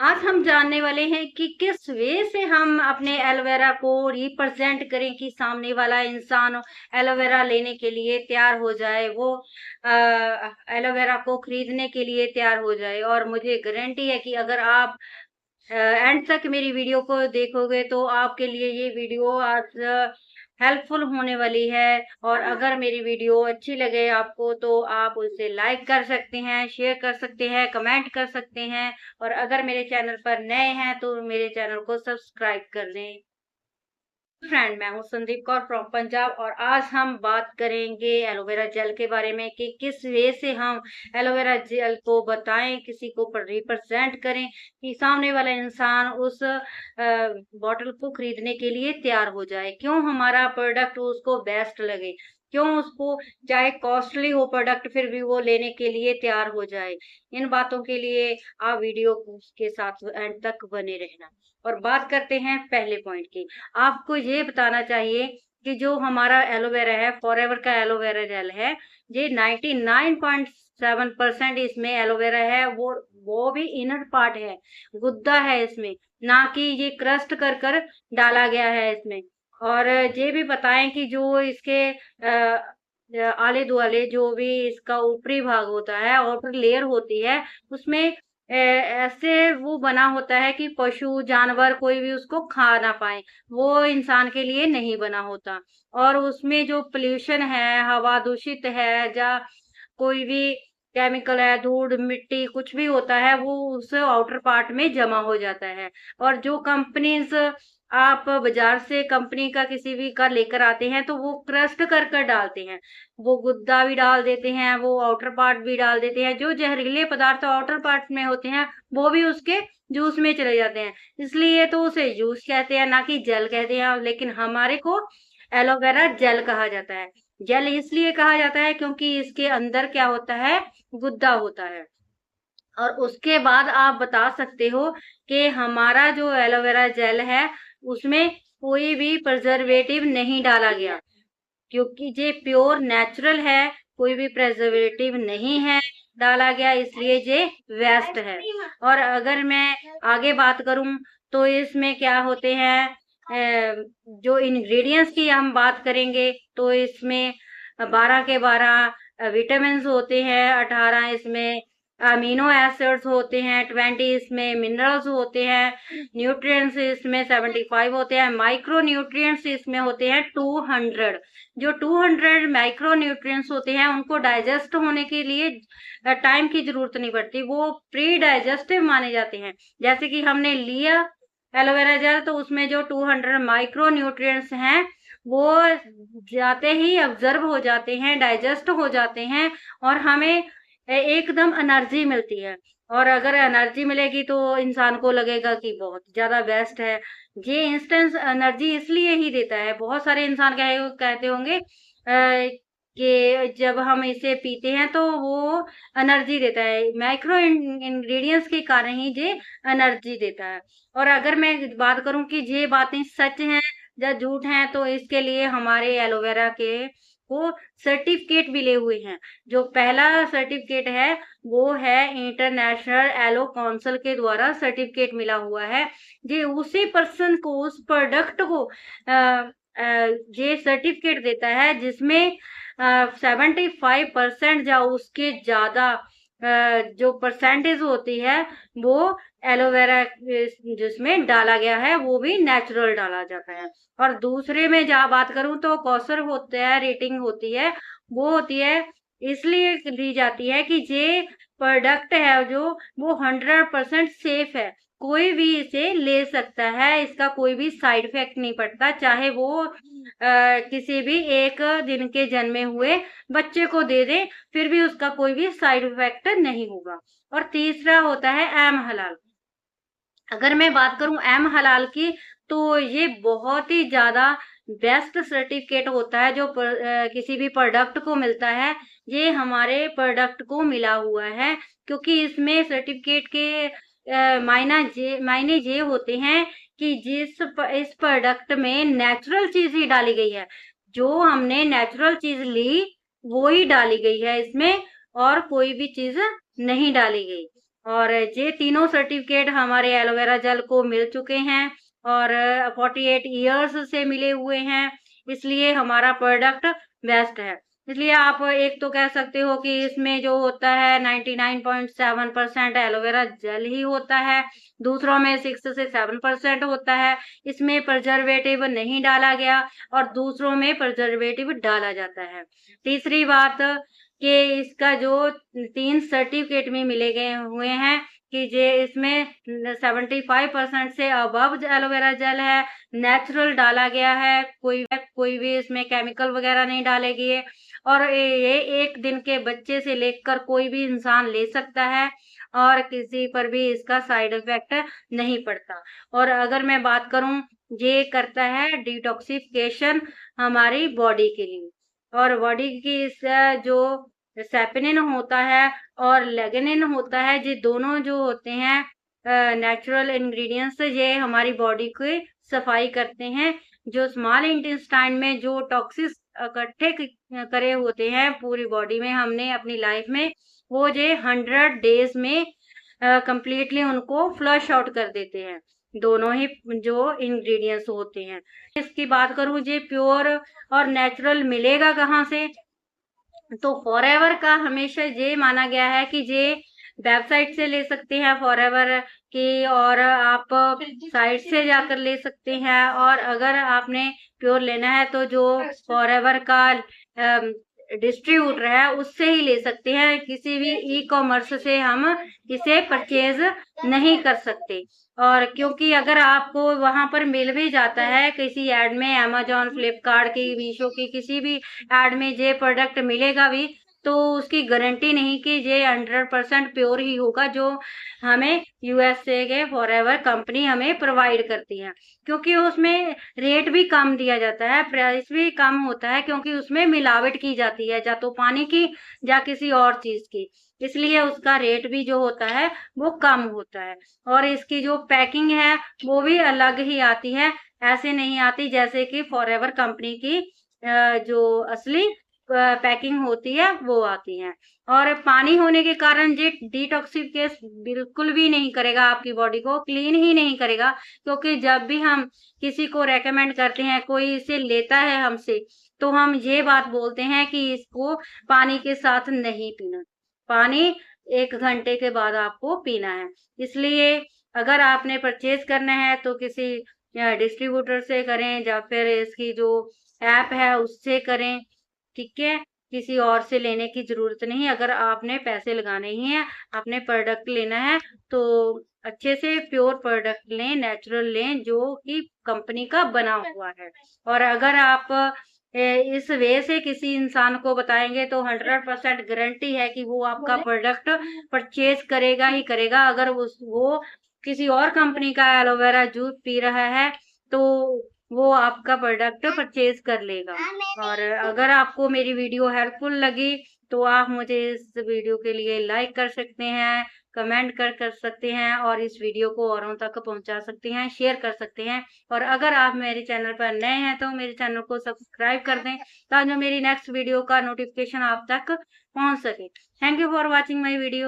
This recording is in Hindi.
आज हम जानने वाले हैं कि किस वे से हम अपने एलोवेरा को रिप्रेजेंट करें कि सामने वाला इंसान एलोवेरा लेने के लिए तैयार हो जाए, वो एलोवेरा को खरीदने के लिए तैयार हो जाए। और मुझे गारंटी है कि अगर आप एंड तक मेरी वीडियो को देखोगे तो आपके लिए ये वीडियो आज हेल्पफुल होने वाली है। और अगर मेरी वीडियो अच्छी लगे आपको तो आप उसे लाइक कर सकते हैं, शेयर कर सकते हैं, कमेंट कर सकते हैं। और अगर मेरे चैनल पर नए हैं तो मेरे चैनल को सब्सक्राइब कर लें। फ्रेंड, मैं हूं संदीप कौर फ्रॉम पंजाब और आज हम बात करेंगे एलोवेरा जेल के बारे में कि किस वे से हम एलोवेरा जेल को बताएं, किसी को रिप्रेजेंट करें कि सामने वाला इंसान उस बॉटल को खरीदने के लिए तैयार हो जाए। क्यों हमारा प्रोडक्ट उसको बेस्ट लगे, क्यों उसको चाहे कॉस्टली हो प्रोडक्ट फिर भी वो लेने के लिए तैयार हो जाए। इन बातों के लिए आप वीडियो के साथ एंड तक बने रहना। और बात करते हैं पहले पॉइंट की। आपको ये बताना चाहिए कि जो हमारा एलोवेरा है, फॉरएवर का एलोवेरा जेल है, ये 99.7% इसमें एलोवेरा है। वो भी इनर पार्ट है, गुद्दा है इसमें, ना कि ये क्रस्ट कर कर डाला गया है इसमें। और ये भी बताएं कि जो इसके आले दुआले जो भी इसका ऊपरी भाग होता है, आउटर लेयर होती है, उसमें ऐसे वो बना होता है कि पशु जानवर कोई भी उसको खा ना पाए, वो इंसान के लिए नहीं बना होता। और उसमें जो पोल्यूशन है, हवा दूषित है या कोई भी केमिकल है, धूल मिट्टी कुछ भी होता है, वो उस आउटर पार्ट में जमा हो जाता है। और जो कंपनीज आप बाजार से कंपनी का किसी भी का लेकर आते हैं तो वो क्रस्ट कर कर डालते हैं, वो गुद्दा भी डाल देते हैं, वो आउटर पार्ट भी डाल देते हैं। जो जहरीले पदार्थ आउटर पार्ट में होते हैं वो भी उसके जूस में चले जाते हैं, इसलिए तो उसे जूस कहते हैं, ना कि जेल कहते हैं। लेकिन हमारे को एलोवेरा जेल कहा जाता है। जेल इसलिए कहा जाता है क्योंकि इसके अंदर क्या होता है, गुद्दा होता है। और उसके बाद आप बता सकते हो कि हमारा जो एलोवेरा जेल है उसमें कोई भी प्रिजर्वेटिव नहीं डाला गया, क्योंकि ये प्योर नेचुरल है, कोई भी प्रिजर्वेटिव नहीं है डाला गया, इसलिए ये वेस्ट है। और अगर मैं आगे बात करूं तो इसमें क्या होते हैं, जो इंग्रेडिएंट्स की हम बात करेंगे तो इसमें 12 के 12 विटामिन होते हैं, 18 इसमें अमीनो एसिड्स होते हैं, 20 इसमें मिनरल्स होते हैं, न्यूट्रिएंट्स इसमें 75 होते हैं, माइक्रो न्यूट्रिएंट्स इसमें होते हैं 200। जो 200 माइक्रो न्यूट्रिएंट्स होते हैं उनको डाइजेस्ट होने के लिए टाइम की जरूरत नहीं पड़ती, वो प्री डाइजेस्टिव माने जाते हैं। जैसे कि हमने लिया एलोवेरा जेल तो उसमें जो 200 माइक्रो न्यूट्रिएंट्स हैं वो जाते ही ऑब्जर्व हो जाते हैं, डाइजेस्ट हो जाते हैं और हमें एकदम एनर्जी मिलती है। और अगर एनर्जी मिलेगी तो इंसान को लगेगा कि बहुत ज्यादा बेस्ट है। ये इंस्टेंट एनर्जी इसलिए ही देता है, बहुत सारे इंसान कहते होंगे कि जब हम इसे पीते हैं तो वो एनर्जी देता है, माइक्रो इंग्रेडिएंट्स के कारण ही ये एनर्जी देता है। और अगर मैं बात करूं कि ये बातें सच हैं या झूठ हैं तो इसके लिए हमारे एलोवेरा के को सर्टिफिकेट मिले हुए हैं। जो पहला सर्टिफिकेट है वो है इंटरनेशनल एलो काउंसिल के द्वारा सर्टिफिकेट मिला हुआ है। ये उसी पर्सन को, उस प्रोडक्ट को ये सर्टिफिकेट देता है जिसमें 75% या उसके ज्यादा जो परसेंटेज होती है वो एलोवेरा जिसमें डाला गया है वो भी नेचुरल डाला जाता है। और दूसरे में जहाँ बात करूं तो कौसर होता है, रेटिंग होती है, वो होती है इसलिए दी जाती है कि ये प्रोडक्ट है जो वो 100% सेफ है, कोई भी इसे ले सकता है, इसका कोई भी साइड इफेक्ट नहीं पड़ता, चाहे वो किसी भी एक दिन के जन्मे हुए बच्चे को दे दे फिर भी उसका कोई भी साइड इफेक्ट नहीं होगा। और तीसरा होता है एम हलाल। अगर मैं बात करूं एम हलाल की तो ये बहुत ही ज्यादा बेस्ट सर्टिफिकेट होता है जो किसी भी प्रोडक्ट को मिलता है। ये हमारे प्रोडक्ट को मिला हुआ है क्योंकि इसमें सर्टिफिकेट के मायने ये होते हैं कि इस प्रोडक्ट में नेचुरल चीज ही डाली गई है, जो हमने नेचुरल चीज ली वो ही डाली गई है इसमें, और कोई भी चीज नहीं डाली गई। और ये तीनों सर्टिफिकेट हमारे एलोवेरा जेल को मिल चुके हैं और 48 ईयर्स से मिले हुए हैं, इसलिए हमारा प्रोडक्ट बेस्ट है। इसलिए आप एक तो कह सकते हो कि इसमें जो होता है 99.7% एलोवेरा जेल ही होता है, दूसरों में 6 से 7% होता है। इसमें प्रिजर्वेटिव नहीं डाला गया और दूसरों में प्रिजर्वेटिव डाला जाता है। तीसरी बात कि इसका जो 3 सर्टिफिकेट में मिले गए हुए हैं कि जे इसमें 75% से अबव एलोवेरा जेल है, नेचुरल डाला गया है, कोई भी इसमें केमिकल वगैरह नहीं डाले गए और ये 1 दिन के बच्चे से लेकर कोई भी इंसान ले सकता है और किसी पर भी इसका साइड इफेक्ट नहीं पड़ता। और अगर मैं बात करूं, ये करता है डिटॉक्सिफिकेशन हमारी बॉडी के लिए और बॉडी की इस जो सेपेनिन होता है और लेगनिन होता है, ये दोनों जो होते हैं नेचुरल इंग्रेडिएंट्स, ये हमारी बॉडी की सफाई करते हैं। जो स्मॉल इंटेस्टाइन में जो टॉक्सिस इकट्ठे करे होते हैं पूरी बॉडी में हमने अपनी लाइफ में, वो ये 100 डेज में कंप्लीटली उनको फ्लश आउट कर देते हैं, दोनों ही जो इंग्रेडिएंट्स होते हैं। इसकी बात करूं, ये प्योर और नेचुरल मिलेगा कहाँ से, तो फॉरएवर का हमेशा ये माना गया है कि ये वेबसाइट से ले सकते हैं फॉरएवर की, और आप साइट से जाकर ले सकते हैं, और अगर आपने प्योर लेना है तो जो फॉरएवर का डिस्ट्रीब्यूटर है उससे ही ले सकते हैं। किसी भी ई कॉमर्स से हम इसे परचेज नहीं कर सकते। और क्योंकि अगर आपको वहां पर मिल भी जाता है किसी एड में, अमेजोन, फ्लिपकार्ट की, मीशो की, किसी भी एड में ये प्रोडक्ट मिलेगा भी, तो उसकी गारंटी नहीं कि ये 100% प्योर ही होगा जो हमें यूएसए के फॉरएवर कंपनी हमें प्रोवाइड करती है, क्योंकि उसमें रेट भी कम दिया जाता है, प्राइस भी कम होता है, क्योंकि उसमें मिलावट की जाती है, या तो पानी की या किसी और चीज की, इसलिए उसका रेट भी जो होता है वो कम होता है। और इसकी जो पैकिंग है वो भी अलग ही आती है, ऐसे नहीं आती जैसे कि फॉरएवर कंपनी की जो असली पैकिंग होती है वो आती है। और पानी होने के कारण ये डिटॉक्सिफिकेश बिल्कुल भी नहीं करेगा, आपकी बॉडी को क्लीन ही नहीं करेगा, क्योंकि जब भी हम किसी को रेकमेंड करते हैं, कोई इसे लेता है हमसे, तो हम ये बात बोलते हैं कि इसको पानी के साथ नहीं पीना, पानी 1 घंटे के बाद आपको पीना है। इसलिए अगर आपने परचेज करना है तो किसी डिस्ट्रीब्यूटर से करें या फिर इसकी जो ऐप है उससे करें, ठीक है, किसी और से लेने की जरूरत नहीं। अगर आपने पैसे लगाने ही हैं, आपने प्रोडक्ट लेना है, तो अच्छे से प्योर प्रोडक्ट लें, नेचुरल लें, जो कि कंपनी का बना हुआ है। और अगर आप इस वे से किसी इंसान को बताएंगे तो 100% गारंटी है कि वो आपका प्रोडक्ट परचेज करेगा ही करेगा। अगर वो किसी और कंपनी का एलोवेरा जूस पी रहा है तो वो आपका प्रोडक्ट परचेज कर लेगा। और अगर आपको मेरी वीडियो हेल्पफुल लगी तो आप मुझे इस वीडियो के लिए लाइक कर सकते हैं, कमेंट कर सकते हैं, और इस वीडियो को औरों तक पहुंचा सकते हैं, शेयर कर सकते हैं। और अगर आप मेरे चैनल पर नए हैं तो मेरे चैनल को सब्सक्राइब कर दें, ताकि मेरी नेक्स्ट वीडियो का नोटिफिकेशन आप तक पहुंच सके। Thank you for watching my video.